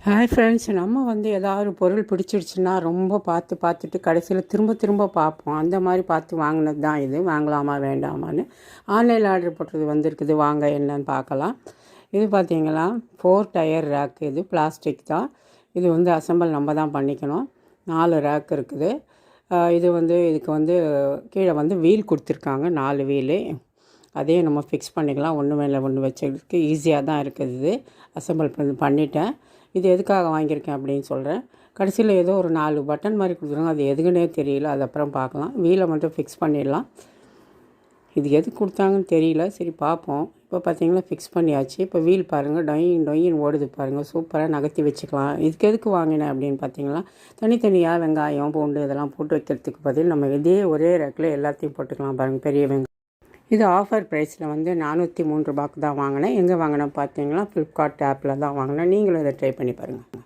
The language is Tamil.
ஹாய் ஃப்ரெண்ட்ஸ், நம்ம ஏதாவது ஒரு பொருள் பிடிச்சிருச்சுன்னா ரொம்ப பார்த்துட்டு கடைசியில் திரும்ப பார்ப்போம். அந்த மாதிரி பார்த்து வாங்கினது தான் இது. வாங்கலாமா வேண்டாமான்னு ஆன்லைனில் ஆர்டர் போட்டது வந்திருக்குது. வாங்க என்னன்னு பார்க்கலாம். இது பார்த்தீங்களா 4 டயர் ரேக். இது பிளாஸ்டிக் தான். இது அசெம்பிள் நம்ம தான் பண்ணிக்கணும். 4 ரேக் இருக்குது. இது இதுக்கு கீழே வீல் கொடுத்துருக்காங்க. 4 வீலு. அதே நம்ம ஃபிக்ஸ் பண்ணிக்கலாம். ஒன்று மேலே ஒன்று வச்சதுக்கு ஈஸியாக தான் இருக்குது. இது அசெம்பிள் பண்ணிட்டேன். இது எதுக்காக வாங்கியிருக்கேன் அப்படின்னு சொல்கிறேன். கடைசியில் ஏதோ ஒரு 4 பட்டன் மாதிரி கொடுத்துருங்க. அது எதுக்குன்னே தெரியல. அது அப்புறம் பார்க்கலாம். வீலை மட்டும் ஃபிக்ஸ் பண்ணிடலாம். இது எது கொடுத்தாங்கன்னு தெரியல. சரி பார்ப்போம். இப்போ பார்த்தீங்கன்னா ஃபிக்ஸ் பண்ணியாச்சு. இப்போ வீல் பாருங்கள், டொயின் ஓடுது பாருங்கள். சூப்பராக நகர்த்தி வச்சுக்கலாம். இதுக்கு எதுக்கு வாங்கினேன் அப்படின்னு பார்த்தீங்கன்னா, தனித்தனியாக வெங்காயம் பூண்டு இதெல்லாம் போட்டு வைக்கிறதுக்கு பதில் நம்ம இதே ஒரே ரேக்கில் எல்லாத்தையும் போட்டுக்கலாம் பாருங்கள். பெரிய வெங்காயம் இது ஆஃபர் ப்ரைஸில் 403 ரூபாய்க்கு தான் வாங்கினேன். எங்கே வாங்கினேன் பார்த்தீங்கன்னா ஃப்ளிப்கார்ட் ஆப்பில் தான் வாங்கினேன். நீங்களும் இதை ட்ரை பண்ணி பாருங்கள்.